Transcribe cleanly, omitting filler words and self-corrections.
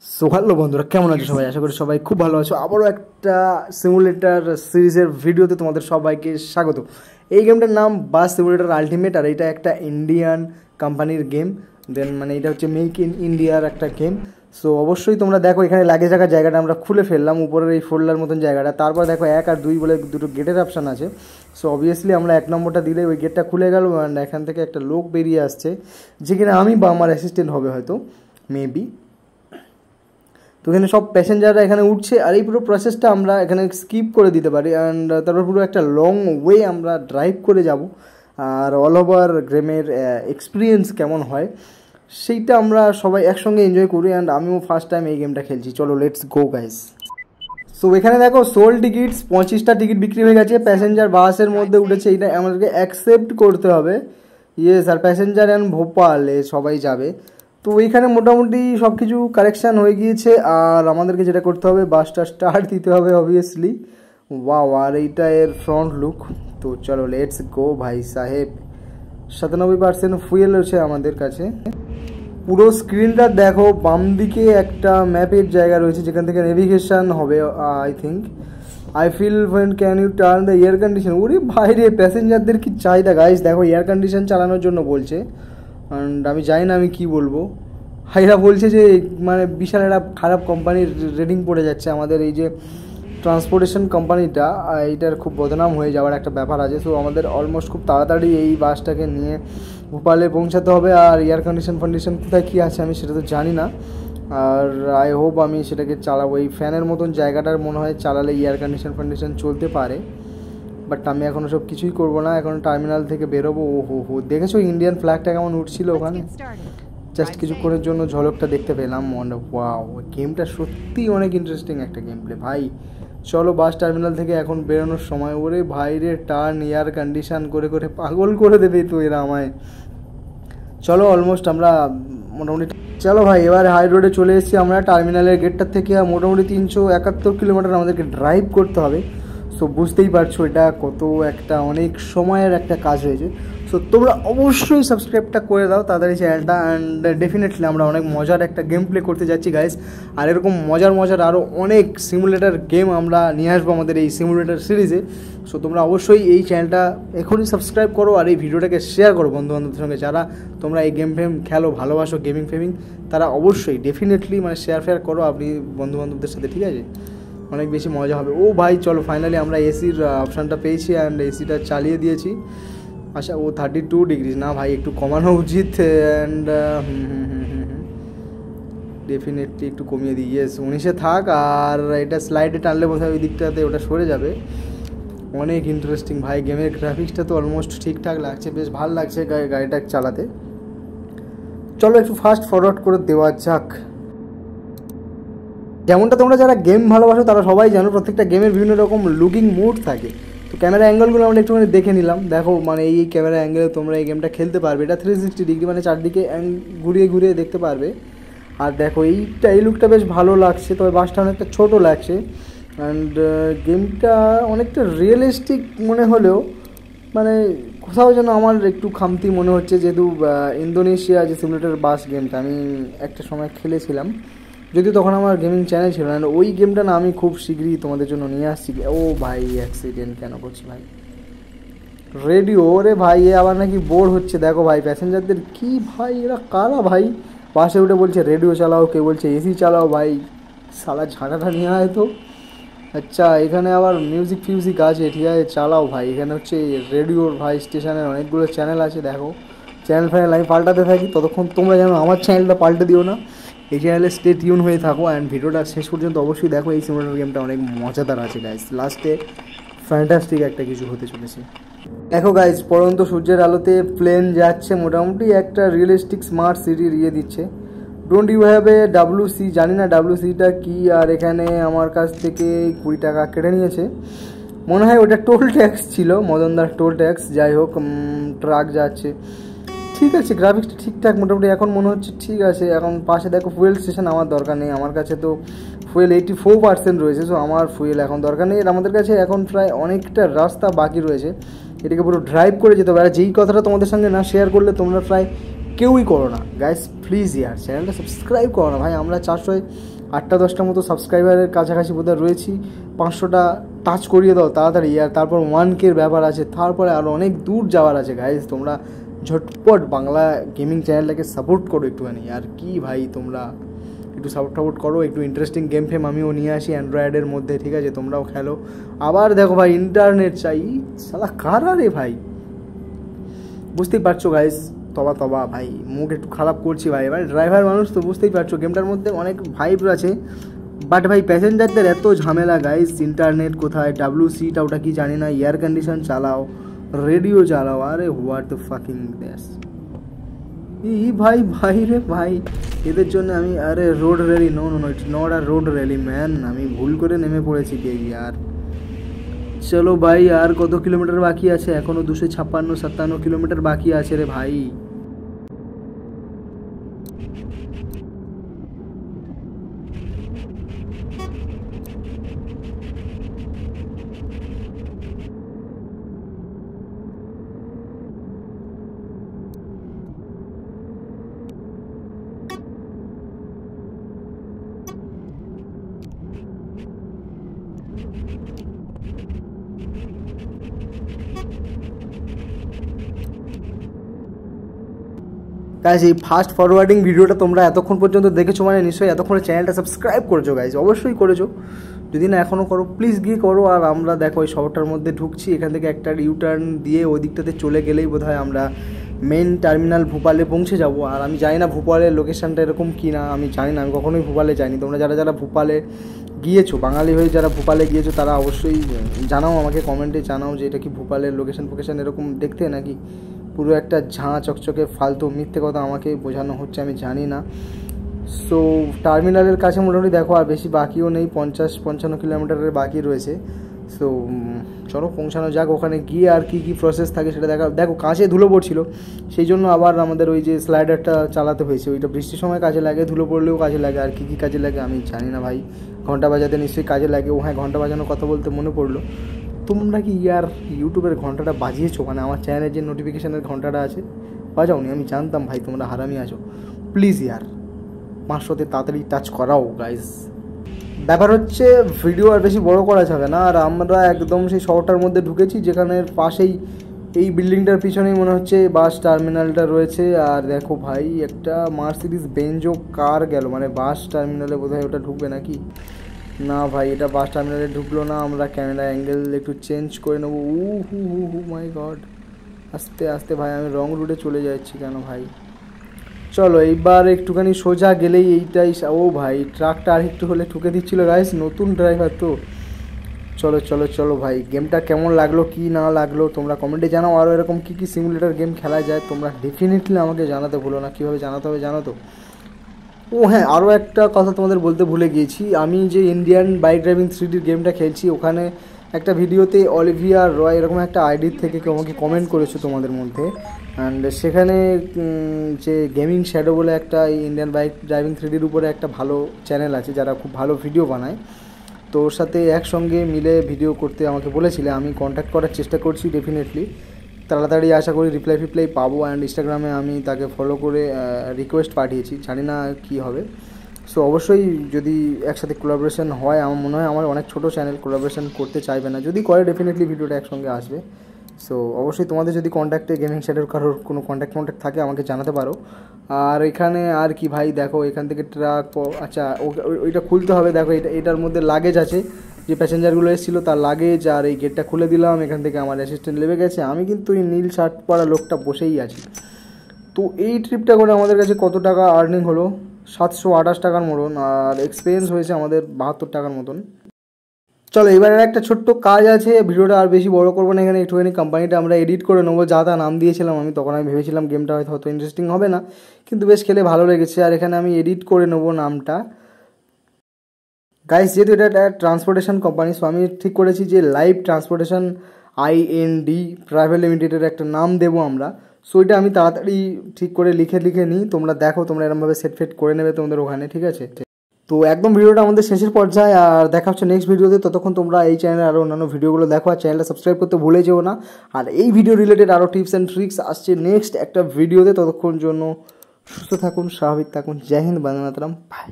So hello বন্ধুরা, কেমন আছো সবাই? আশা করি সবাই খুব ভালো আছো। আবারও একটা সিমুলেটার সিরিজের ভিডিওতে তোমাদের সবাইকে স্বাগত। এই গেমটার নাম বাস সিমুলেটার আলটিমেট, আর এটা একটা ইন্ডিয়ান কোম্পানির গেম। দেন মানে এটা হচ্ছে মেক ইন ইন্ডিয়ার একটা গেম। সো অবশ্যই তোমরা দেখো, এখানে লাগেজ রাখার জায়গাটা আমরা খুলে ফেললাম, উপরের এই ফোল্ডার মতন জায়গাটা। তারপর দেখো 1 আর 2 বলে দুটো গেটের অপশান আছে। সো অবভিয়াসলি আমরা 1 নম্বরটা দিলে ওই গেটটা খুলে গেল, অ্যান্ড এখান থেকে একটা লোক বেরিয়ে আসছে, যেখানে আমি বা আমার অ্যাসিস্ট্যান্ট হবে হয়তো, মেবি। তো এখানে সব প্যাসেঞ্জাররা এখানে উঠছে, আর এই পুরো প্রসেসটা আমরা এখানে স্কিপ করে দিতে পারি, অ্যান্ড তারপর পুরো একটা লং ওয়ে আমরা ড্রাইভ করে যাব। আর অল ওভার গেমের এক্সপিরিয়েন্স কেমন হয় সেইটা আমরা সবাই একসঙ্গে এনজয় করি, অ্যান্ড আমিও ফার্স্ট টাইম এই গেমটা খেলছি। চলো লেটস গো গাইস। সো এখানে দেখো সোল টিকিটস 25টা টিকিট বিক্রি হয়ে গেছে। প্যাসেঞ্জার বাসের মধ্যে উঠেছে, এটা আমাদেরকে অ্যাকসেপ্ট করতে হবে। ইয়েস, আর প্যাসেঞ্জার অ্যান্ড ভোপালে সবাই যাবে। তো এইখানে মোটামুটি সব কিছু কারেকশান হয়ে গিয়েছে, আর আমাদেরকে যেটা করতে হবে, বাসটা স্টার্ট দিতে হবে অবভিয়াসলি। ওয়াও, আর এইটা এর ফ্রন্ট লুক। তো চলো লেটস গো ভাই সাহেব। 97% ফুয়েল রয়েছে আমাদের কাছে। পুরো স্ক্রিনটা দেখো, বাম দিকে একটা ম্যাপের জায়গা রয়েছে যেখান থেকে নেভিগেশন হবে I think. I feel when can you turn the air condition. ওরে ভাই রে, প্যাসেঞ্জারদের কি চাহিদা গাইস, দেখো এয়ার কন্ডিশন চালানোর জন্য বলছে। অ্যান্ড আমি জানি না আমি কী বলবো। এরা বলছে যে মানে বিশাল একটা খারাপ কোম্পানির রেটিং পড়ে যাচ্ছে আমাদের এই যে ট্রান্সপোর্টেশন কোম্পানিটা, এইটার খুব বদনাম হয়ে যাওয়ার একটা ব্যাপার আছে। সো আমাদের অলমোস্ট খুব তাড়াতাড়ি এই বাসটাকে নিয়ে ভোপালে পৌঁছাতে হবে। আর এয়ার কন্ডিশন কোথায় কী আছে আমি সেটা তো জানি না, আর আই হোপ আমি সেটাকে চালাবো। এই ফ্যানের মতন জায়গাটার মনে হয় চালালে এয়ার কন্ডিশন চলতে পারে, বাট আমি এখন সব কিছুই করবো না। এখন টার্মিনাল থেকে বেরোবো। ও হো, দেখেছো ইন্ডিয়ান ফ্ল্যাগটা কেমন উঠছিল ওখানে? জাস্ট কিছুক্ষণের জন্য ঝলকটা দেখতে পেলাম। ওয়াও, গেমটা সত্যি অনেক ইন্টারেস্টিং একটা গেম প্লে ভাই। চলো বাস টার্মিনাল থেকে এখন বেরোনোর সময়। ওরে ভাই রে, টার্ন এয়ার কন্ডিশন করে করে পাগল করে দেবে তো এরা আমায়। চলো অলমোস্ট আমরা মোটামুটি, চলো ভাই এবার হাই রোডে চলে এসেছি আমরা। টার্মিনালের গেটটার থেকে মোটামুটি 371 কিলোমিটার আমাদেরকে ড্রাইভ করতে হবে। সো বুঝতেই পারছো এটা কত একটা অনেক সময়ের একটা কাজ হয়েছে। সো তোমরা অবশ্যই সাবস্ক্রাইবটা করে দাও তাড়াতাড়ি চ্যানেলটা, অ্যান্ড ডেফিনেটলি আমরা অনেক মজার একটা গেম প্লে করতে যাচ্ছি গাইস। আর এরকম মজার আরও অনেক সিমুলেটার গেম আমরা নিয়ে আসবো আমাদের এই সিমুলেটার সিরিজে। সো তোমরা অবশ্যই এই চ্যানেলটা এখনই সাবস্ক্রাইব করো, আর এই ভিডিওটাকে শেয়ার করো বন্ধুবান্ধবদের সঙ্গে। যারা তোমরা এই গেম ফেম খেলো, ভালোবাসো গেমিং ফেমিং, তারা অবশ্যই ডেফিনেটলি মানে শেয়ার করো আপনি বন্ধুবান্ধবদের সাথে, ঠিক আছে? অনেক বেশি মজা হবে। ও ভাই চলো, ফাইনালি আমরা এসির অপশানটা পেয়েছি, অ্যান্ড এসিটা চালিয়ে দিয়েছি। আচ্ছা, ও 32 ডিগ্রি না ভাই, একটু কমানো উচিত। অ্যান্ড ডেফিনেটলি একটু কমিয়ে দিই। ইয়েস, 19-এ থাক। আর এটা স্লাইডে টানলে বোধহয় ওই দিকটাতে ওটা সরে যাবে। অনেক ইন্টারেস্টিং ভাই, গেমের গ্রাফিক্সটা তো অলমোস্ট ঠিকঠাক লাগছে, বেশ ভালো লাগছে গাড়িটা চালাতে। চলো একটু ফাস্ট ফরওয়ার্ড করে দেওয়া যাক। যেমনটা তোমরা যারা গেম ভালোবাসো তারা সবাই জানো, প্রত্যেকটা গেমের বিভিন্ন রকম লুকিং মুড থাকে। তো ক্যামেরা অ্যাঙ্গেলগুলো আমরা একটুখানি দেখে নিলাম। দেখো মানে এই ক্যামেরা অ্যাঙ্গেলে তোমরা এই গেমটা খেলতে পারবে। এটা 360 ডিগ্রি, মানে চারদিকে ঘুরিয়ে দেখতে পারবে। আর দেখো এই লুকটা বেশ ভালো লাগছে, তবে বাসটা অনেকটা ছোটো লাগছে। অ্যান্ড গেমটা অনেকটা রিয়েলিস্টিক মনে হলেও মানে কোথাও যেন আমার একটু খামতি মনে হচ্ছে, যেহেতু ইন্দোনেশিয়া যে সিমুলেটর বাস গেমটা আমি একটা সময় খেলেছিলাম, যদিও তখন আমার গেমিং চ্যানেল ছিল না। ওই গেমটা না আমি খুব শীঘ্রই তোমাদের জন্য নিয়ে আসছি। ও ভাই, অ্যাক্সিডেন্ট কেন করছি ভাই? রেডিও, ওরে ভাই এ আবার নাকি বোর হচ্ছে। দেখো ভাই প্যাসেঞ্জারদের কি ভাই, এরা কারা ভাই? বাসে উঠে বলছে রেডিও চালাও, কেউ বলছে এসি চালাও। ভাই সালা ঝাঁটাটা নিয়ে আয় তো। আচ্ছা, এখানে আবার মিউজিক আছে, ঠিক আছে চালাও ভাই। এখানে হচ্ছে রেডিওর ভাই স্টেশনের অনেকগুলো চ্যানেল আছে। দেখো চ্যানেল ফাইনাল আমি পাল্টাতে থাকি, ততক্ষণ তোমরা যেন আমার চ্যানেলটা পাল্টে দিও না। এই চ্যানেলে স্টে টিউন হয়ে থাকো, অ্যান্ড ভিডিওটা শেষ পর্যন্ত অবশ্যই দেখো। এই সিমুলেটর গেমটা অনেক মজাদার আছে গাইস, লাস্টে ফ্যান্টাস্টিক একটা কিছু হতে চলেছে। দেখো গাইস, পরন্ত সূর্যের আলোতে প্লেন যাচ্ছে, মোটামুটি একটা রিয়েলিস্টিক স্মার্ট সিটির দিচ্ছে। Don't you have a WC? জানি না WCটা কি। আর এখানে আমার কাছ থেকে 20 টাকা কেটে নিয়েছে, মনে হয় ওটা টোল ট্যাক্স ছিল, মদনদার টোল ট্যাক্স। যাই হোক, ট্রাক যাচ্ছে, ঠিক আছে। গ্রাফিক্সটা ঠিকঠাক মোটামুটি এখন মনে হচ্ছে ঠিক আছে। এখন পাশে দেখো ফুয়েল স্টেশন, আমার দরকার নেই, আমার কাছে তো ফুয়েল 84% রয়েছে। সো আমার ফুয়েল এখন দরকার নেই। আর আমাদের কাছে এখন প্রায় অনেকটা রাস্তা বাকি রয়েছে, এটাকে পুরো ড্রাইভ করে যেতে হবে। আর যেই কথাটা তোমাদের সঙ্গে না শেয়ার করলে তোমরা প্রায় কেউই করো না গাইস, প্লিজ ইয়ার চ্যানেলটা সাবস্ক্রাইব করো না ভাই। আমরা 408-10টার মতো সাবস্ক্রাইবারের কাছাকাছি বোধহয় রয়েছি। 500টা টাচ করিয়ে দাও তাড়াতাড়ি ইয়ার, তারপর 1K ব্যাপার আছে, তারপরে আরও অনেক দূর যাওয়ার আছে গাইস। তোমরা ঝটপট বাংলা গেমিং চ্যানেলটাকে সাপোর্ট করো একটুখানি। আর কি ভাই, তোমরা একটু সাপোর্ট করো, একটু ইন্টারেস্টিং গেম ফেম আমিও নিয়ে আসি অ্যান্ড্রয়েডের মধ্যে, ঠিক আছে? তোমরাও খেলো। আবার দেখো ভাই, ইন্টারনেট চাই, শালা কারা রে ভাই, বুঝতেই পারছো গাইস। তবা ভাই, মুখ একটু খারাপ করছি ভাই, এবার ড্রাইভার মানুষ তো বুঝতেই পারছো, গেমটার মধ্যে অনেক ভাইব আছে, বাট ভাই প্যাসেঞ্জারদের এত ঝামেলা গাইস। ইন্টারনেট কোথায়, WCটা ওটা কি জানি না, এয়ার কন্ডিশন চালাও, রেডিও চালাও, আরে হোয়াট দ্য ফাকিং দ্যাস ভাই ভাই রে ভাই, এদের জন্য আমি আরে road rally, no no no, it's not a road rally man, আমি ভুল করে নেমে পড়েছি বেবি। আর চলো ভাই, আর কত কিলোমিটার বাকি আছে? এখনও 256-57 কিলোমিটার বাকি আছে রে ভাই। গাইজ এই ফাস্ট ফরওয়ার্ডিং ভিডিওটা তোমরা এতক্ষণ পর্যন্ত দেখেছো মানে নিশ্চয়ই এতক্ষণে চ্যানেলটা সাবস্ক্রাইব করেছো গাইজ, অবশ্যই করেছো। যদি না এখনও করো প্লিজ গিয়ে করো। আর আমরা দেখো ওই শহরটার মধ্যে ঢুকছি, এখান থেকে একটা ইউটার্ন দিয়ে ওই দিকটাতে চলে গেলেই বোধহয় আমরা মেন টার্মিনাল ভোপালে পৌঁছে যাব। আর আমি জানি না ভোপালের লোকেশানটা এরকম কি না, আমি জানি না, আমি কখনোই ভোপালে যাইনি। তোমরা যারা যারা ভোপালে গিয়েছো, বাঙালি হয়ে যারা ভোপালে গিয়েছো, তারা অবশ্যই জানাও আমাকে, কমেন্টে জানাও যে এটা কি ভোপালের লোকেশান ফোকেশান এরকম দেখতে নাকি পুরো একটা ঝাঁ চকচকে ফালতু মিথ্যে কথা আমাকে বোঝানো হচ্ছে, আমি জানি না। সো টার্মিনালের কাছে মোটামুটি দেখো আর বেশি বাকিও নেই, 50-55 কিলোমিটারের বাকি রয়েছে। সো চলো পৌঁছানো যাক। ওখানে গিয়ে আর কি প্রসেস থাকে সেটা দেখো কাছে ধুলো পড়ছিল, সেই জন্য আবার আমাদের ওই যে স্লাইডারটা চালাতে হয়েছে। ওইটা বৃষ্টির সময় কাজে লাগে, ধুলো পড়লেও কাজে লাগে, আর কি কাজে লাগে আমি জানি না ভাই। ঘন্টা বাজাতে নিশ্চয়ই কাজে লাগে। ও হ্যাঁ, ঘন্টা বাজানোর কথা বলতে মনে পড়লো, তোমরা কি ইয়ার ইউটিউবের ঘন্টাটা বাজিয়েছো? মানে আমার চ্যানেলের যে নোটিফিকেশানের ঘন্টাটা আছে বাজাওনি? আমি জানতাম ভাই তোমরা হারামি আছো। প্লিজ ইয়ার 500তে তাড়াতাড়ি টাচ করাও গাইজ। ব্যাপার হচ্ছে ভিডিও আর বেশি বড় করা যাবে না। আর আমরা একদম সেই শহরটার মধ্যে ঢুকেছি, যেখানের পাশেই এই বিল্ডিংটার পিছনেই মনে হচ্ছে বাস টার্মিনালটা রয়েছে। আর দেখো ভাই, একটা মার্সিডিজ বেঞ্জো কার গেল, মানে বাস টার্মিনালে বোধহয় ওটা ঢুকবে নাকি? না ভাই, এটা বাস টার্মিনালে ঢুকলো না। আমরা ক্যামেরা অ্যাঙ্গেল একটু চেঞ্জ করে নেবো। হু মাই গড, আস্তে আস্তে ভাই, আমি রং রুটে চলে যাচ্ছি কেন ভাই? চলো এইবার একটুখানি সোজা গেলেই এইটাই। ও ভাই, ট্রাকটা আর একটু হলে ঠুকে দিচ্ছিলো গাইস, নতুন ড্রাইভার তো। চলো চলো চলো ভাই, গেমটা কেমন লাগলো কি না লাগলো তোমরা কমেন্টে জানাও। আরও এরকম কী সিমুলেটর গেম খেলা যায় তোমরা ডেফিনেটলি আমাকে জানাতে ভুলো না। কীভাবে জানাতে হবে জানো তো? ও হ্যাঁ, আরও একটা কথা তোমাদের বলতে ভুলে গিয়েছি, আমি যে ইন্ডিয়ান বাইক ড্রাইভিং 3D গেমটা খেলছি, ওখানে একটা ভিডিওতে অলিভিয়া রয় এরকম একটা আইডির থেকে কেউ আমাকে কমেন্ট করেছো তোমাদের মধ্যে। অ্যান্ড সেখানে যে গেমিং শ্যাডো বলে একটা ইন্ডিয়ান বাইক ড্রাইভিং 3Dর উপরে একটা ভালো চ্যানেল আছে, যারা খুব ভালো ভিডিও বানায়, তো ওর সাথে একসঙ্গে মিলে ভিডিও করতে আমাকে বলেছিলে। আমি কন্ট্যাক্ট করার চেষ্টা করছি ডেফিনেটলি, তাড়াতাড়ি আশা করি রিপ্লাই পাবো। অ্যান্ড ইনস্টাগ্রামে আমি তাকে ফলো করে রিকোয়েস্ট পাঠিয়েছি, জানি না কী হবে। সো অবশ্যই যদি একসাথে কোলাবোরেশন হয়, আমার মনে হয় আমার অনেক ছোটো চ্যানেল কোলাবোরেশন করতে চাইবে না, যদি করে ডেফিনেটলি ভিডিওটা একসঙ্গে আসবে। সো অবশ্যই তোমাদের যদি কন্ট্যাক্টে গেমিং সাইডের কারোর কোনো কন্ট্যাক্ট থাকে আমাকে জানাতে পারো। আর এখানে আর কি ভাই, দেখো এখান থেকে ট্রাক, আচ্ছা ওইটা খুলতে হবে। দেখো এটার মধ্যে লাগেজ আছে, যে প্যাসেঞ্জারগুলো এসেছিলো তার লাগেজ। আর এই গেটটা খুলে দিলাম, এখান থেকে আমার অ্যাসিস্ট্যান্ট লেবে গেছে, আমি কিন্তু এই নীল শার্ট পরা লোকটা বসেই আছি। তো এই ট্রিপটা করে আমাদের কাছে কত টাকা আর্নিং হলো? 728 টাকার মতন। আর এক্সপিরিয়েন্স হয়েছে আমাদের 72 টাকার মতন। চলো এবারে একটা ছোট্ট কাজ আছে, ভিডিওটা আর বেশি বড় করবো না, এখানে একটুখানি কোম্পানিটা আমরা এডিট করে নেবো। যা তা নাম দিয়েছিলাম আমি, তখন আমি ভেবেছিলাম গেমটা হয়তো ইন্টারেস্টিং হবে না, কিন্তু বেশ খেলে ভালো লেগেছে। আর এখানে আমি এডিট করে নেবো নামটা। গাইস যেহেতু এটা একটা ট্রান্সপোর্টেশন কোম্পানি, সো আমি ঠিক করেছি যে লাইভ ট্রান্সপোর্টেশন IND প্রাইভেট লিমিটেডের একটা নাম দেবো আমরা। সো এটা আমি তাড়াতাড়ি ঠিক করে লিখে নিই। তোমরা দেখো, তোমরা এরমভাবে সেট ফেট করে নেবে তোমাদের ওখানে, ঠিক আছে? তো একদম ভিডিওটা আমাদের শেষের পর্যায়ে, আর দেখা হচ্ছে নেক্সট ভিডিওতে। ততক্ষণ তোমরা এই চ্যানেলে আরও অন্যান্য ভিডিওগুলো দেখো, আর চ্যানেলটা সাবস্ক্রাইব করতে ভুলে যেও না। আর এই ভিডিও রিলেটেড আরও টিপস অ্যান্ড ট্রিক্স আসছে নেক্সট একটা ভিডিওতে। ততক্ষণ জন্য সুস্থ থাকুন, স্বাভাবিক থাকুন। জয় হিন্দ, বন্দে মাতরম, বাই।